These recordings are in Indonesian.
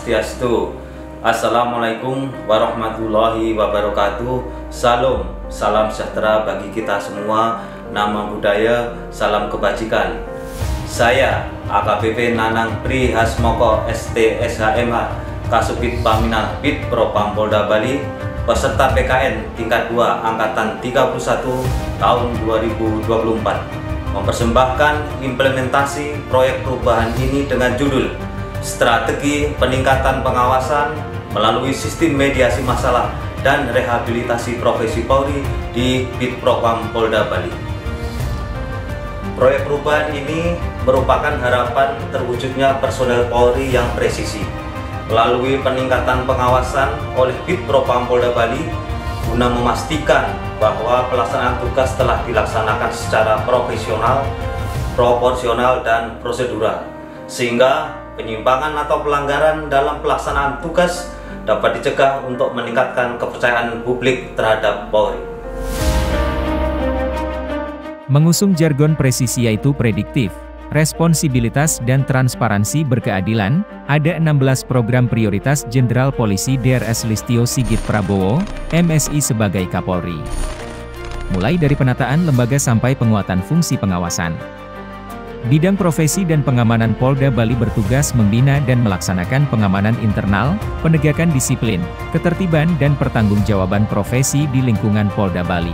Swastiastu. Assalamualaikum warahmatullahi wabarakatuh. Salam sejahtera bagi kita semua. Nama budaya, salam kebajikan. Saya AKBP Nanang Prihasmoko ST/SHMH Kasubdit Paminal Bid Propam Polda Bali, peserta PKN tingkat 2 angkatan 31 tahun 2024, mempersembahkan implementasi proyek perubahan ini dengan judul Strategi Peningkatan Pengawasan melalui Sistem Mediasi Masalah dan Rehabilitasi Profesi Polri di Bid Propam Polda Bali. Proyek perubahan ini merupakan harapan terwujudnya personel Polri yang presisi melalui peningkatan pengawasan oleh Bid Propam Polda Bali guna memastikan bahwa pelaksanaan tugas telah dilaksanakan secara profesional, proporsional, dan prosedural, sehingga penyimpangan atau pelanggaran dalam pelaksanaan tugas dapat dicegah untuk meningkatkan kepercayaan publik terhadap Polri. Mengusung jargon presisi yaitu prediktif, responsibilitas dan transparansi berkeadilan, ada 16 program prioritas Jenderal Polisi Drs Listio Sigit Prabowo, MSI sebagai Kapolri. Mulai dari penataan lembaga sampai penguatan fungsi pengawasan. Bidang profesi dan pengamanan Polda Bali bertugas membina dan melaksanakan pengamanan internal, penegakan disiplin, ketertiban dan pertanggungjawaban profesi di lingkungan Polda Bali.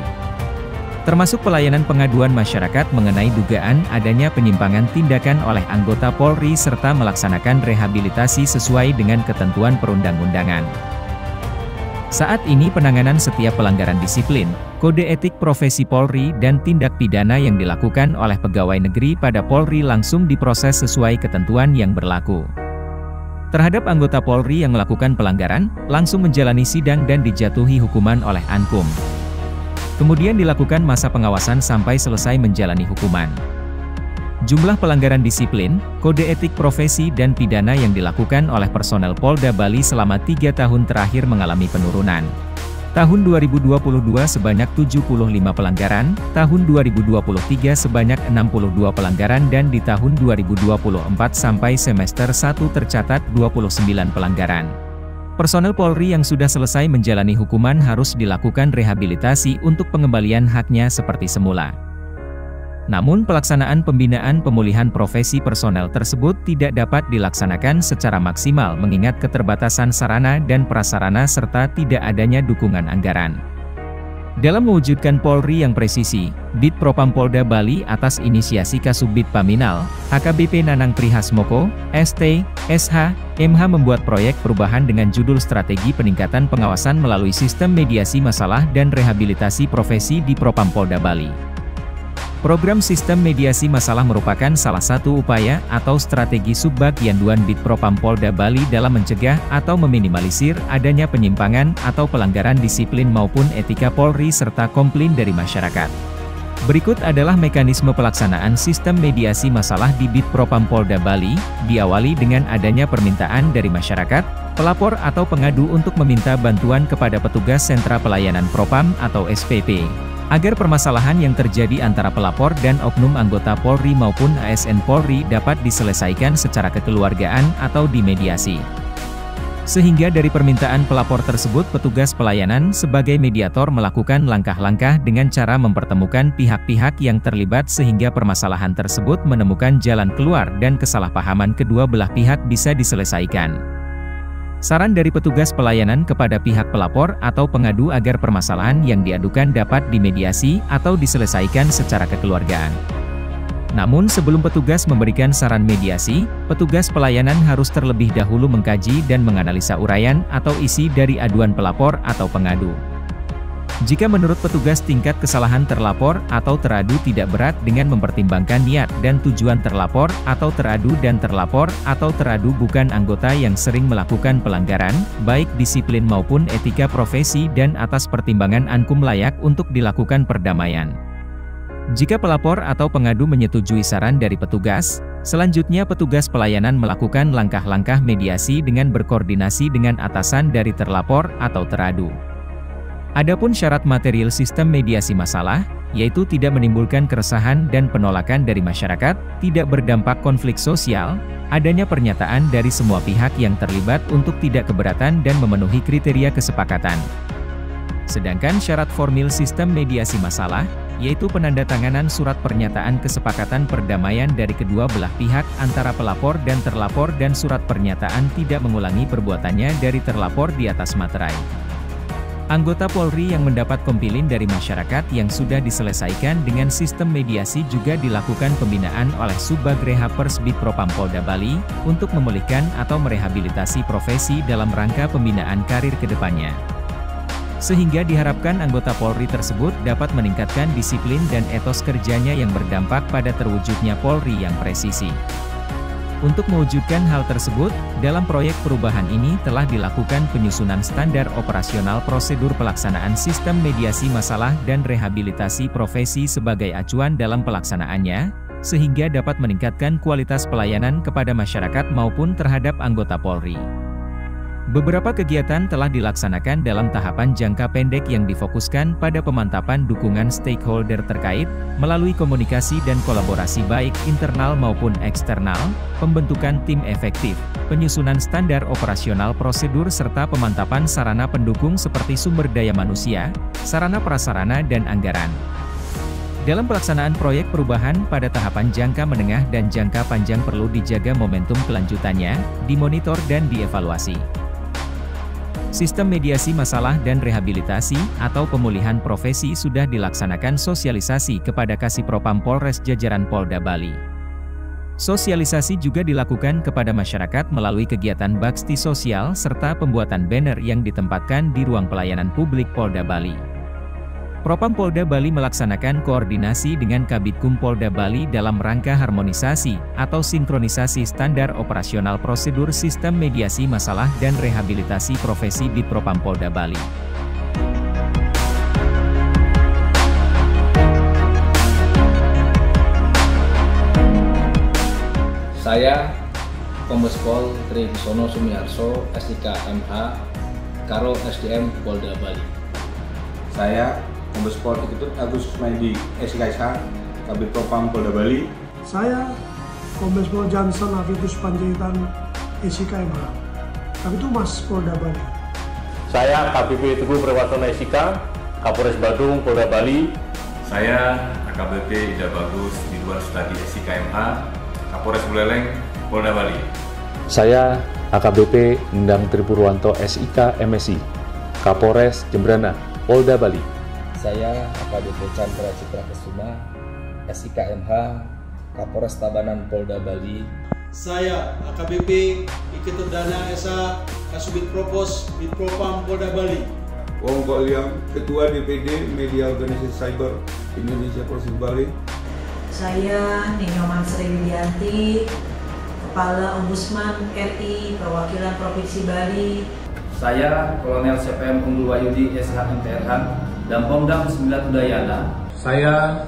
Termasuk pelayanan pengaduan masyarakat mengenai dugaan adanya penyimpangan tindakan oleh anggota Polri serta melaksanakan rehabilitasi sesuai dengan ketentuan perundang-undangan. Saat ini penanganan setiap pelanggaran disiplin, kode etik profesi Polri dan tindak pidana yang dilakukan oleh pegawai negeri pada Polri langsung diproses sesuai ketentuan yang berlaku. Terhadap anggota Polri yang melakukan pelanggaran, langsung menjalani sidang dan dijatuhi hukuman oleh Ankum. Kemudian dilakukan masa pengawasan sampai selesai menjalani hukuman. Jumlah pelanggaran disiplin, kode etik profesi dan pidana yang dilakukan oleh personel Polda Bali selama 3 tahun terakhir mengalami penurunan. Tahun 2022 sebanyak 75 pelanggaran, tahun 2023 sebanyak 62 pelanggaran dan di tahun 2024 sampai semester 1 tercatat 29 pelanggaran. Personel Polri yang sudah selesai menjalani hukuman harus dilakukan rehabilitasi untuk pengembalian haknya seperti semula. Namun pelaksanaan pembinaan pemulihan profesi personel tersebut tidak dapat dilaksanakan secara maksimal mengingat keterbatasan sarana dan prasarana serta tidak adanya dukungan anggaran. Dalam mewujudkan Polri yang presisi, Bid Propam Polda Bali atas inisiasi Kasubdit Paminal, AKBP Nanang Prihasmoko, ST/SH, MH membuat proyek perubahan dengan judul Strategi Peningkatan Pengawasan melalui Sistem Mediasi Masalah dan Rehabilitasi Profesi di Propam Polda Bali. Program Sistem Mediasi Masalah merupakan salah satu upaya atau strategi subbagian Bid Propam Polda Bali dalam mencegah atau meminimalisir adanya penyimpangan atau pelanggaran disiplin maupun etika Polri serta komplain dari masyarakat. Berikut adalah mekanisme pelaksanaan sistem mediasi masalah di Bid Propam Polda Bali, diawali dengan adanya permintaan dari masyarakat, pelapor atau pengadu untuk meminta bantuan kepada petugas sentra pelayanan Propam atau SPP. Agar permasalahan yang terjadi antara pelapor dan oknum anggota Polri maupun ASN Polri dapat diselesaikan secara kekeluargaan atau dimediasi. Sehingga dari permintaan pelapor tersebut petugas pelayanan sebagai mediator melakukan langkah-langkah dengan cara mempertemukan pihak-pihak yang terlibat sehingga permasalahan tersebut menemukan jalan keluar dan kesalahpahaman kedua belah pihak bisa diselesaikan. Saran dari petugas pelayanan kepada pihak pelapor atau pengadu agar permasalahan yang diadukan dapat dimediasi atau diselesaikan secara kekeluargaan. Namun sebelum petugas memberikan saran mediasi, petugas pelayanan harus terlebih dahulu mengkaji dan menganalisa uraian atau isi dari aduan pelapor atau pengadu. Jika menurut petugas tingkat kesalahan terlapor atau teradu tidak berat dengan mempertimbangkan niat dan tujuan terlapor atau teradu dan terlapor atau teradu bukan anggota yang sering melakukan pelanggaran, baik disiplin maupun etika profesi dan atas pertimbangan Ankum layak untuk dilakukan perdamaian. Jika pelapor atau pengadu menyetujui saran dari petugas, selanjutnya petugas pelayanan melakukan langkah-langkah mediasi dengan berkoordinasi dengan atasan dari terlapor atau teradu. Adapun syarat material sistem mediasi masalah, yaitu tidak menimbulkan keresahan dan penolakan dari masyarakat, tidak berdampak konflik sosial, adanya pernyataan dari semua pihak yang terlibat untuk tidak keberatan dan memenuhi kriteria kesepakatan. Sedangkan syarat formil sistem mediasi masalah, yaitu penandatanganan surat pernyataan kesepakatan perdamaian dari kedua belah pihak antara pelapor dan terlapor dan surat pernyataan tidak mengulangi perbuatannya dari terlapor di atas materai. Anggota Polri yang mendapat kompilin dari masyarakat yang sudah diselesaikan dengan sistem mediasi juga dilakukan pembinaan oleh Subbagreha Persbid Propam Polda Bali untuk memulihkan atau merehabilitasi profesi dalam rangka pembinaan karir ke depannya. Sehingga diharapkan anggota Polri tersebut dapat meningkatkan disiplin dan etos kerjanya yang berdampak pada terwujudnya Polri yang presisi. Untuk mewujudkan hal tersebut, dalam proyek perubahan ini telah dilakukan penyusunan standar operasional prosedur pelaksanaan sistem mediasi masalah dan rehabilitasi profesi sebagai acuan dalam pelaksanaannya, sehingga dapat meningkatkan kualitas pelayanan kepada masyarakat maupun terhadap anggota Polri. Beberapa kegiatan telah dilaksanakan dalam tahapan jangka pendek yang difokuskan pada pemantapan dukungan stakeholder terkait, melalui komunikasi dan kolaborasi baik internal maupun eksternal, pembentukan tim efektif, penyusunan standar operasional prosedur serta pemantapan sarana pendukung seperti sumber daya manusia, sarana prasarana dan anggaran. Dalam pelaksanaan proyek perubahan pada tahapan jangka menengah dan jangka panjang perlu dijaga momentum kelanjutannya, dimonitor dan dievaluasi. Sistem mediasi masalah dan rehabilitasi atau pemulihan profesi sudah dilaksanakan sosialisasi kepada Kasipropam Polres jajaran Polda Bali. Sosialisasi juga dilakukan kepada masyarakat melalui kegiatan bakti sosial serta pembuatan banner yang ditempatkan di ruang pelayanan publik Polda Bali. Propam Polda Bali melaksanakan koordinasi dengan Kabidkum Polda Bali dalam rangka harmonisasi atau sinkronisasi standar operasional prosedur sistem mediasi masalah dan rehabilitasi profesi di Propam Polda Bali. Saya Kombes Pol Tri Wisono Sumiharso, SIK MH, Karo SDM Polda Bali. Saya Kombes Pol Iketut Agus Kusmaidi, SIK SH, Kabid Propam Polda Bali. Saya Kombes Pol Johnson Avitus Panjaitan, SIK MH, Kabid Humas Polda Bali. Saya KBP Teguh Prawasono SIK, Kapolres Badung Polda Bali. Saya AKBP Ida Bagus Ridwan Sutadi SIK MH, Kapolres Buleleng Polda Bali. Saya AKBP Endang Tripurwanto SIK MSI, Kapolres Jembrana Polda Bali. Saya AKBP Chandra Citra Kesuma, SIK MH, Kapolres Tabanan Polda Bali. Saya AKBP Iketut Dana SH, Kasubit Propos Bitpropam Polda Bali. Wong Kok Liang, Ketua DPD Media Organisasi Cyber Indonesia Provinsi Bali. Saya Ninyoman Sri Widianti, Kepala Ombudsman RI Perwakilan Provinsi Bali. Saya Kolonel CPM Unggul Wayudi SH MTRH dan Pomdam 9 Udayana. Saya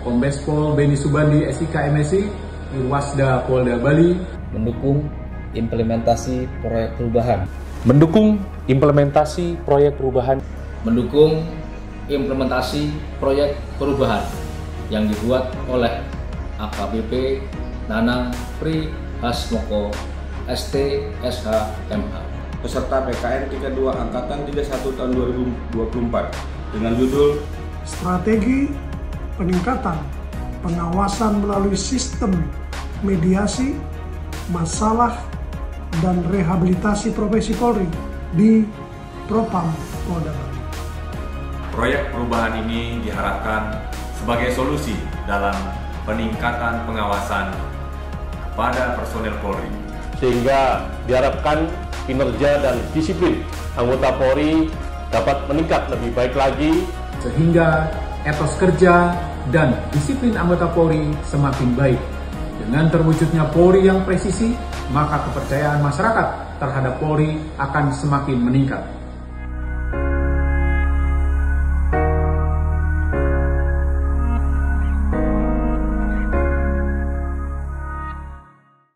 Kombes Pol Beni Subandi SIK MSI, Irwasda Polda Bali. Mendukung implementasi proyek perubahan. Mendukung implementasi proyek perubahan. Mendukung implementasi proyek perubahan yang dibuat oleh AKBP Nanang Pri Hasmoko ST SH MH Peserta PKN 32 Angkatan 31 tahun 2024 dengan judul Strategi Peningkatan Pengawasan melalui Sistem Mediasi Masalah dan Rehabilitasi Profesi Polri di Propam Polda Bali. Proyek perubahan ini diharapkan sebagai solusi dalam peningkatan pengawasan kepada personel Polri, Sehingga diharapkan kinerja dan disiplin anggota Polri dapat meningkat lebih baik lagi. Sehingga etos kerja dan disiplin anggota Polri semakin baik. Dengan terwujudnya Polri yang presisi, maka kepercayaan masyarakat terhadap Polri akan semakin meningkat.